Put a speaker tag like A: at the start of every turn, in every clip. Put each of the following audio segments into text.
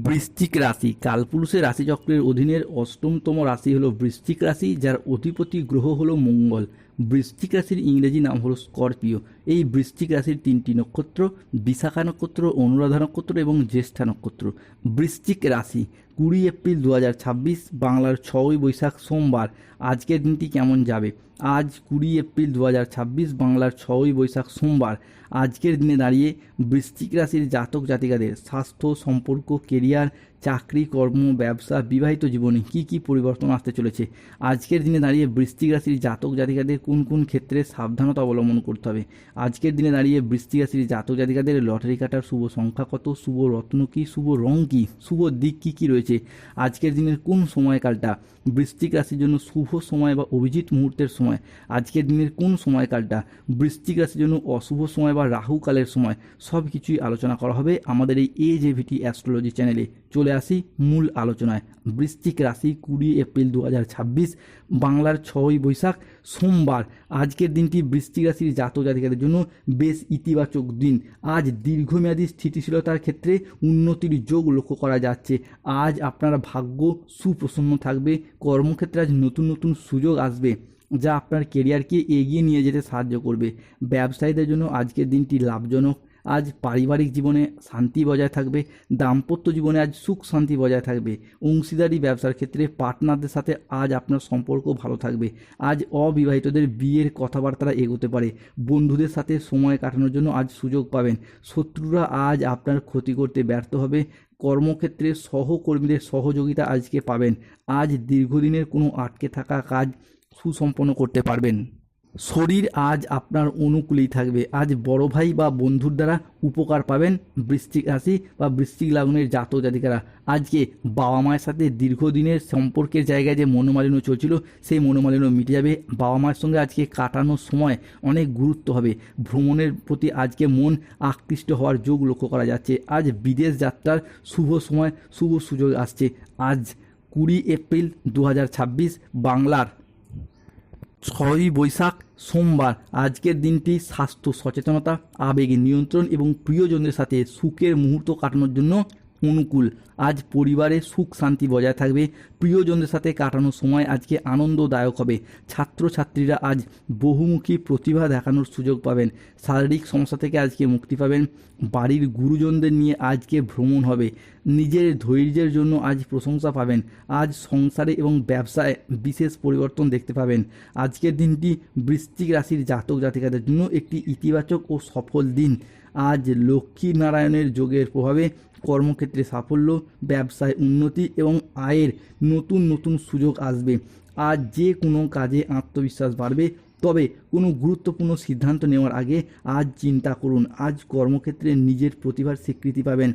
A: বৃশ্চিক রাশি কালপুরুষের রাশিচক্রের অধীনের অষ্টমতম রাশি হলো বৃশ্চিক রাশি, যার অধিপতি গ্রহ হলো মঙ্গল। বৃশ্চিক রাশির ইংরেজি নাম হলো স্করপিও। এই বৃশ্চিক রাশির তিনটি নক্ষত্র: বিশাখা নক্ষত্র, অনুরাধা নক্ষত্র এবং জ্যেষ্ঠা নক্ষত্র। বৃশ্চিক রাশি 20 এপ্রিল 2026 বাংলার 6ই বৈশাখ সোমবার। আজকের দিনটি কেমন যাবে? আজ 20 এপ্রিল 2026 বাংলার 6ই বৈশাখ সোমবার। আজকের দিনে দাঁড়িয়ে বৃশ্চিক রাশির জাতক জাতিকাদের স্বাস্থ্য, সম্পর্ক, কেরিয়ার, চাকরি, কর্ম, ব্যবসা, বিবাহিত জীবনে কী কী পরিবর্তন আসতে চলেছে? আজকের দিনে দাঁড়িয়ে বৃশ্চিক রাশির জাতক জাতিকাদের কোন কোন ক্ষেত্রে সাবধানতা অবলম্বন করতে হবে? আজকের দিনে দাঁড়িয়ে বৃশ্চিক রাশির জাতক জাতিকাদের লটারি কাটার শুভ সংখ্যা কত? শুভ রত্ন কী? শুভ রং কী? শুভ দিক কী কী রয়েছে? আজকের দিনের কোন সময়কালটা বৃশ্চিক রাশির জন্য শুভ সময় বা অভিজিৎ মুহূর্তের সময়? আজকের দিনের কোন সময়কালটা বৃশ্চিক রাশির জন্য অশুভ সময় বা রাহুকালের সময়? সব কিছুই আলোচনা করা হবে আমাদের এই AJVT অ্যাস্ট্রোলজি চ্যানেলে। চলে আসি মূল আলোচনায়। বৃশ্চিক রাশি 20 এপ্রিল 2026 বাংলার 6ই বৈশাখ সোমবার। আজকের দিনটি বৃশ্চিক রাশির জাতক জাতিকাদের জন্য বেশ ইতিবাচক দিন। আজ দীর্ঘমেয়াদী স্থিতিশীলতার ক্ষেত্রে উন্নতির যোগ লক্ষ্য করা যাচ্ছে। আজ আপনার ভাগ্য সুপ্রসন্ন থাকবে। কর্মক্ষেত্রে আজ নতুন নতুন সুযোগ আসবে, যা আপনার কেরিয়ারকে এগিয়ে নিয়ে যেতে সাহায্য করবে। ব্যবসায়ীদের জন্য আজকের দিনটি লাভজনক। আজ পারিবারিক জীবনে শান্তি বজায় থাকবে। দাম্পত্য জীবনে আজ সুখ শান্তি বজায় থাকবে। অংশীদারি ব্যবসার ক্ষেত্রে পার্টনারদের সাথে আজ আপনার সম্পর্ক ভালো থাকবে। আজ অবিবাহিতদের বিয়ের কথাবার্তা এগোতে পারে। বন্ধুদের সাথে সময় কাটানোর জন্য আজ সুযোগ পাবেন। শত্রুরা আজ আপনার ক্ষতি করতে ব্যর্থ হবে। কর্মক্ষেত্রে সহকর্মীদের সহযোগিতা আজকে পাবেন। আজ দীর্ঘদিনের কোনো আটকে থাকা কাজ সুসম্পন্ন করতে পারবেন। শরীর আজ আপনার অনুকূলেই থাকবে। আজ বড় ভাই বা বন্ধুর দ্বারা উপকার পাবেন। বৃশ্চিক রাশি বা বৃশ্চিক লগ্নের জাতক জাতিকারা আজকে বাবা মায়ের সাথে দীর্ঘদিনের সম্পর্কের জায়গায় যে মনোমালিন্য চলছিল, সেই মনোমালিন্য মিটে যাবে। বাবা মায়ের সঙ্গে আজকে কাটানোর সময় অনেক গুরুত্ব হবে। ভ্রমণের প্রতি আজকে মন আকৃষ্ট হওয়ার যোগ লক্ষ্য করা যাচ্ছে। আজ বিদেশ যাত্রার শুভ সময়, শুভ সুযোগ আসছে। আজ 20 এপ্রিল 2026 বাংলার 6ই বৈশাখ সোমবার। আজকের দিনটি স্বাস্থ্য সচেতনতা, আবেগ নিয়ন্ত্রণ এবং প্রিয়জনদের সাথে সুখের মুহূর্ত কাটানোর জন্য অনুকূল। আজ পরিবারে সুখ শান্তি বজায় থাকবে। প্রিয়জনদের সাথে কাটানোর সময় আজকে আনন্দদায়ক হবে। ছাত্রছাত্রীরা আজ বহুমুখী প্রতিভা দেখানোর সুযোগ পাবেন। শারীরিক সমস্যা থেকে আজকে মুক্তি পাবেন। বাড়ির গুরুজনদের নিয়ে আজকে ভ্রমণ হবে। নিজের ধৈর্যের জন্য আজ প্রশংসা পাবেন। আজ সংসারে এবং ব্যবসায় বিশেষ পরিবর্তন দেখতে পাবেন। আজকের দিনটি বৃশ্চিক রাশির জাতক জাতিকাদের জন্য একটি ইতিবাচক ও সফল দিন। আজ লক্ষ্মী নারায়ণের যোগের প্রভাবে কর্মক্ষেত্রে সাফল্য, ব্যবসায় উন্নতি এবং আয়ের নতুন নতুন সুযোগ আসবে। আজ যে কোনো কাজে আত্মবিশ্বাস বাড়বে। তবে কোনো গুরুত্বপূর্ণ সিদ্ধান্ত নেওয়ার আগে আজ চিন্তা করুন। আজ কর্মক্ষেত্রে নিজের প্রতিভার স্বীকৃতি পাবেন।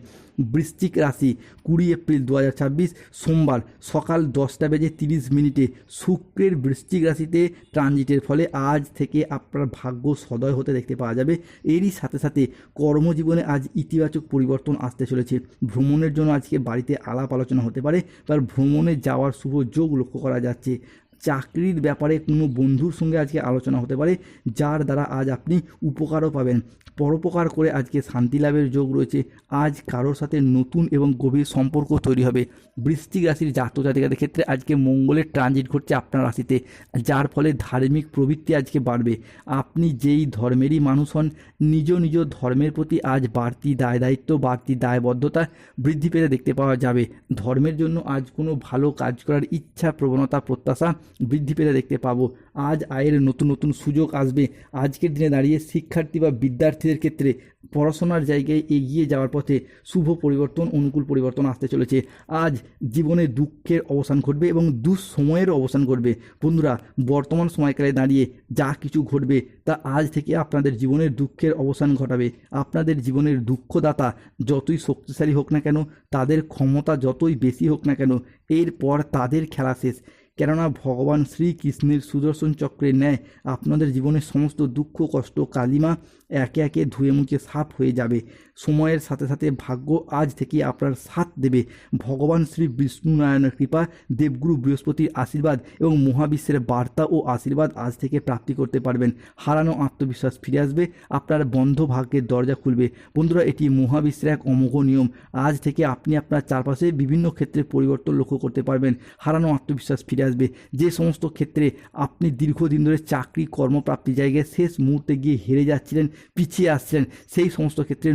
A: বৃশ্চিক রাশি 20 এপ্রিল 2026 সোমবার সকাল 10:30 শুক্রের বৃশ্চিক রাশিতে ট্রানজিটের ফলে আজ থেকে আপনার ভাগ্য সদয় হতে দেখতে পাওয়া যাবে। এরই সাথে সাথে কর্মজীবনে আজ ইতিবাচক পরিবর্তন আসতে চলেছে। ভ্রমণের জন্য আজকে বাড়িতে আলাপ আলোচনা হতে পারে, তার ভ্রমণে যাওয়ার শুভ যোগ লক্ষ্য করা যাচ্ছে। চাকরির ব্যাপারে কোনো বন্ধুর সঙ্গে আজকে আলোচনা হতে পারে, যার দ্বারা আজ আপনি উপকারও পাবেন। পরোপকার করে আজকে শান্তি লাভের যোগ রয়েছে। আজ কারোর সাথে নতুন এবং গভীর সম্পর্ক তৈরি হবে। বৃশ্চিক রাশির জাতক জাতিকাদের ক্ষেত্রে আজকে মঙ্গলের ট্রানজিট ঘটছে আপনার রাশিতে, যার ফলে ধার্মিক প্রবৃত্তি আজকে বাড়বে। আপনি যেই ধর্মেরই মানুষ হন, নিজ নিজ ধর্মের প্রতি আজ বাড়তি দায় দায়িত্ব, বাড়তি দায়বদ্ধতা বৃদ্ধি পেতে দেখতে পাওয়া যাবে। ধর্মের জন্য আজ কোনো ভালো কাজ করার ইচ্ছা, প্রবণতা, প্রত্যাশা বৃদ্ধি পেতে দেখতে পাবো। আজ আয়ের নতুন নতুন সুযোগ আসবে। আজকের দিনে দাঁড়িয়ে শিক্ষার্থী বা বিদ্যার্থীদের ক্ষেত্রে পড়াশোনার জায়গায় এগিয়ে যাওয়ার পথে শুভ পরিবর্তন, অনুকূল পরিবর্তন আসতে চলেছে। আজ জীবনে দুঃখের অবসান ঘটবে এবং দুঃসময়েরও অবসান ঘটবে। বন্ধুরা, বর্তমান সময়কালে দাঁড়িয়ে যা কিছু ঘটবে তা আজ থেকে আপনাদের জীবনের দুঃখের অবসান ঘটাবে। আপনাদের জীবনের দুঃখদাতা যতই শক্তিশালী হোক না কেন, তাদের ক্ষমতা যতই বেশি হোক না কেন, এরপর তাদের খেলা শেষ। কেননা ভগবান শ্রীকৃষ্ণের সুদর্শন চক্রের ন্যায় আপনাদের জীবনের সমস্ত দুঃখ কষ্ট কালিমা একে একে ধুয়ে মুছে সাফ হয়ে যাবে। সময়ের সাথে সাথে ভাগ্য আজ থেকে আপনার সাথ দেবে। ভগবান শ্রী বিষ্ণু নারায়ণের কৃপা, দেবগুরু বৃহস্পতির আশীর্বাদ এবং মহাবিশ্বের বার্তা ও আশীর্বাদ আজ থেকে প্রাপ্তি করতে পারবেন। হারানো আত্মবিশ্বাস ফিরে আসবে, আপনার বন্ধ ভাগ্যের দরজা খুলবে। বন্ধুরা, এটি মহাবিশ্বের এক অমোঘ নিয়ম। আজ থেকে আপনি আপনার চারপাশে বিভিন্ন ক্ষেত্রে পরিবর্তন লক্ষ্য করতে পারবেন। হারানো আত্মবিশ্বাস ফিরে আসবে। যে সমস্ত ক্ষেত্রে আপনি দীর্ঘদিন ধরে চাকরি কর্মপ্রাপ্তি জায়গায় শেষ মুহূর্তে গিয়ে হেরে যাচ্ছিলেন, পিছিয়ে আসছিলেন, সেই সমস্ত ক্ষেত্রে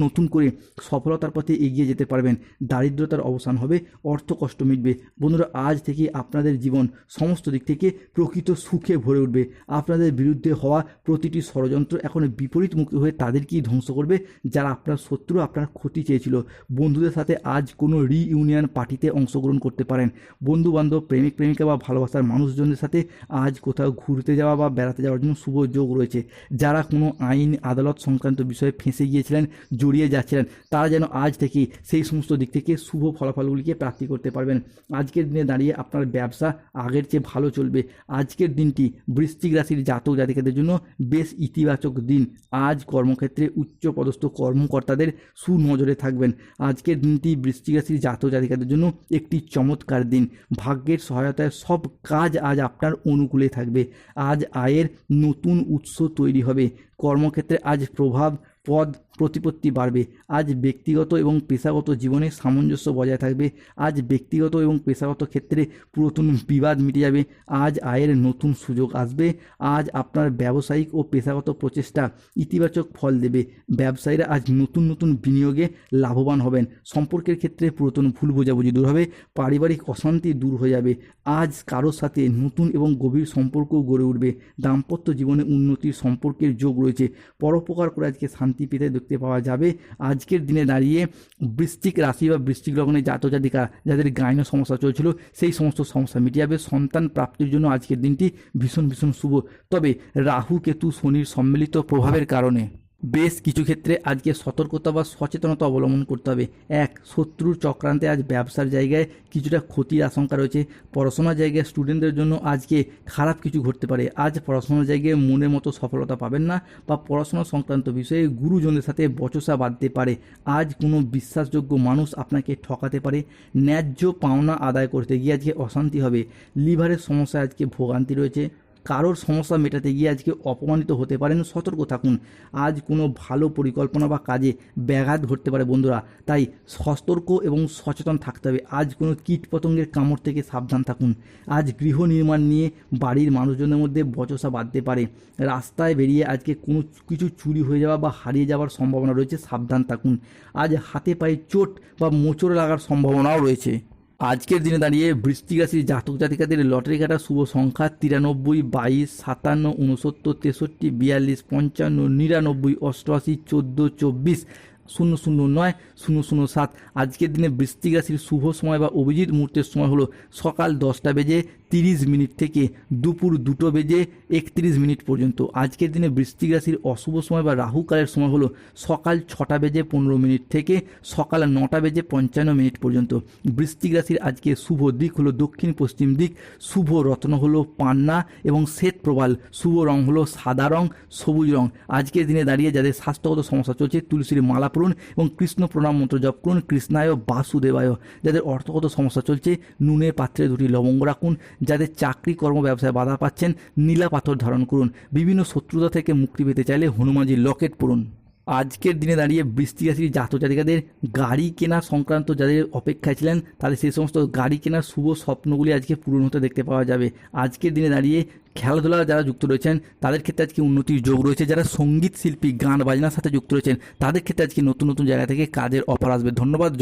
A: নতুন করে সফলতার পথে এগিয়ে যেতে পারবেন। দারিদ্রতার অবসান হবে, অর্থ কষ্ট মিটবে। বন্ধুরা, আজ থেকে আপনাদের জীবন সমস্ত দিক থেকে প্রকৃত সুখে ভরে উঠবে। আপনাদের বিরুদ্ধে হওয়া প্রতিটি ষড়যন্ত্র এখন বিপরীতমুখী হয়ে তাদেরকেই ধ্বংস করবে যারা আপনার শত্রু, আপনার ক্ষতি চেয়েছিল। বন্ধুদের সাথে আজ কোনো রিইউনিয়ন পার্টিতে অংশগ্রহণ করতে পারেন। বন্ধু বান্ধব, প্রেমিক প্রেমিকা বা ভালোবাসার মানুষজনদের সাথে আজ কোথাও ঘুরতে যাওয়া বা বেড়াতে যাওয়ার জন্য শুভ যোগ রয়েছে। যারা কোনো আইন আদালত সংক্রান্ত বিষয়ে ফেঁসে গিয়েছিলেন, জড়িয়ে যাচ্ছিলেন, তারা যেন আজ থেকে সেই সমস্ত দিক থেকে শুভ ফলাফলগুলিকে প্রাপ্তি করতে পারবেন। আজকের দিনে দাঁড়িয়ে আপনার ব্যবসা আগের চেয়ে ভালো চলবে। আজকের দিনটি বৃশ্চিক রাশির জাতক জাতিকাদের জন্য বেশ ইতিবাচক দিন। আজ কর্মক্ষেত্রে উচ্চপদস্থ কর্মকর্তাদের সুনজরে থাকবেন। আজকের দিনটি বৃশ্চিক রাশির জাতক জাতিকাদের জন্য একটি চমৎকার দিন। ভাগ্যের সহায়তায় সব কাজ আজ আপনার অনুকূলে থাকবে। আজ আয়ের নতুন উৎস তৈরি হবে। কর্মক্ষেত্রে আজ প্রভাব, পদ, প্রতিপত্তি বাড়বে। আজ ব্যক্তিগত এবং পেশাগত জীবনে সামঞ্জস্য বজায় থাকবে। আজ ব্যক্তিগত এবং পেশাগত ক্ষেত্রে পুরাতন বিবাদ মিটে যাবে। আজ আয়ের নতুন সুযোগ আসবে। আজ আপনার ব্যবসায়িক ও পেশাগত প্রচেষ্টা ইতিবাচক ফল দেবে। ব্যবসায়ীরা আজ নতুন বিনিয়োগে লাভবান হবেন। সম্পর্কের ক্ষেত্রে পুরাতন ভুল বোঝাবুঝি দূর হবে। পারিবারিক অশান্তি দূর হয়ে যাবে। আজ কারোর সাথে নতুন এবং গভীর সম্পর্ক গড়ে উঠবে। দাম্পত্য জীবনে উন্নতির সম্পর্কের যোগ রয়েছে। পরোপকার করে আজকে শান্তি পেতে দেখতে পাওয়া যাবে। আজকের দিনে দাঁড়িয়ে বৃশ্চিক রাশি বা বৃশ্চিক লগ্নের জাতক জাতিকা যাদের গাইন সমস্যা চলছিল, সেই সমস্ত সমস্যা মিটে যাবে। সন্তান প্রাপ্তির জন্য আজকের দিনটি ভীষণ শুভ। তবে রাহু কেতু শনির সম্মিলিত প্রভাবের কারণে বেশ কিছু ক্ষেত্রে আজকে সতর্কতা বা সচেতনতা অবলম্বন করতে হবে। এক, শত্রুর চক্রান্তে আজ ব্যবসার জায়গায় কিছুটা ক্ষতির আশঙ্কা রয়েছে। পড়াশোনার জায়গায় স্টুডেন্টদের জন্য আজকে খারাপ কিছু ঘটতে পারে। আজ পড়াশোনার জায়গায় মনের মতো সফলতা পাবেন না, বা পড়াশোনা সংক্রান্ত বিষয়ে গুরুজনদের সাথে বচসা বাঁধতে পারে। আজ কোনো বিশ্বাসযোগ্য মানুষ আপনাকে ঠকাতে পারে। ন্যায্য পাওনা আদায় করতে গিয়ে আজকে অশান্তি হবে। লিভারের সমস্যায় আজকে ভোগান্তি রয়েছে। কারোর সমস্যা মেটাতে গিয়ে আজকে অপমানিত হতে পারেন। সতর্ক থাকুন। আজ কোনো ভালো পরিকল্পনা বা কাজে ব্যাঘাত ঘটতে পারে বন্ধুরা, তাই সতর্ক এবং সচেতন থাকতে হবে। আজ কোনো কীট পতঙ্গের কামড় থেকে সাবধান থাকুন। আজ গৃহ নির্মাণ নিয়ে বাড়ির মানুষজনের মধ্যে বচসা বাঁধতে পারে। রাস্তায় বেরিয়ে আজকে কোনো কিছু চুরি হয়ে যাওয়া বা হারিয়ে যাওয়ার সম্ভাবনা রয়েছে, সাবধান থাকুন। আজ হাতে পায়ে চোট বা মোচড় লাগার সম্ভাবনাও রয়েছে। আজকের দিনে দাঁড়িয়ে বৃশ্চিক রাশির জাতক জাতিকাদের লটারি কাটা শুভ সংখ্যা 93, 22, 57, 69, 63, 42, 55, 99, 88, 14, 24, 009, 007। আজকের দিনে বৃশ্চিক রাশির শুভ সময় বা অভিজিৎ মুহূর্তের সময় হলো সকাল 10:30 থেকে দুপুর 2:31 পর্যন্ত। আজকের দিনে বৃশ্চিক রাশির অশুভ সময় বা রাহুকালের সময় হলো সকাল 6:15 থেকে সকাল 9:55 পর্যন্ত। বৃশ্চিক রাশির আজকে শুভ দিক হলো দক্ষিণ পশ্চিম দিক। শুভ রত্ন হলো পান্না এবং শ্বেত প্রবাল। শুভ রং হলো সাদা রং, সবুজ রং। আজকের দিনে দাঁড়িয়ে যাদের স্বাস্থ্যগত সমস্যা চলছে, তুলসীর মালা পড়ুন এবং কৃষ্ণ প্রণাম মন্ত্র জপ করুন। কৃষ্ণায় বাসুদেবায়। যাদের অর্থগত সমস্যা চলছে, নুনের পাত্রে 2টি লবঙ্গ রাখুন। যাদের চাকরি কর্ম ব্যবসায় বাধা পাচ্ছেন, নীলা পাথর ধারণ করুন। বিভিন্ন শত্রুতা থেকে মুক্তি পেতে চাইলে হনুমানজির লকেট পড়ুন। আজকের দিনে দাঁড়িয়ে বৃশ্চিক রাশির জাতক জাতিকাদের গাড়ি কেনা সংক্রান্ত যাদের অপেক্ষায় ছিলেন, তাদের সেই সমস্ত গাড়ি কেনার শুভ স্বপ্নগুলি আজকে পূরণ হতে দেখতে পাওয়া যাবে। আজকের দিনে দাঁড়িয়ে খেলাধুলা যারা যুক্ত রয়েছেন, তাদের ক্ষেত্রে আজকে উন্নতির যোগ রয়েছে। যারা সঙ্গীত শিল্পী, গান বাজনার সাথে যুক্ত রয়েছেন, তাদের ক্ষেত্রে আজকে নতুন জায়গা থেকে কাজের অফার আসবে। ধন্যবাদ।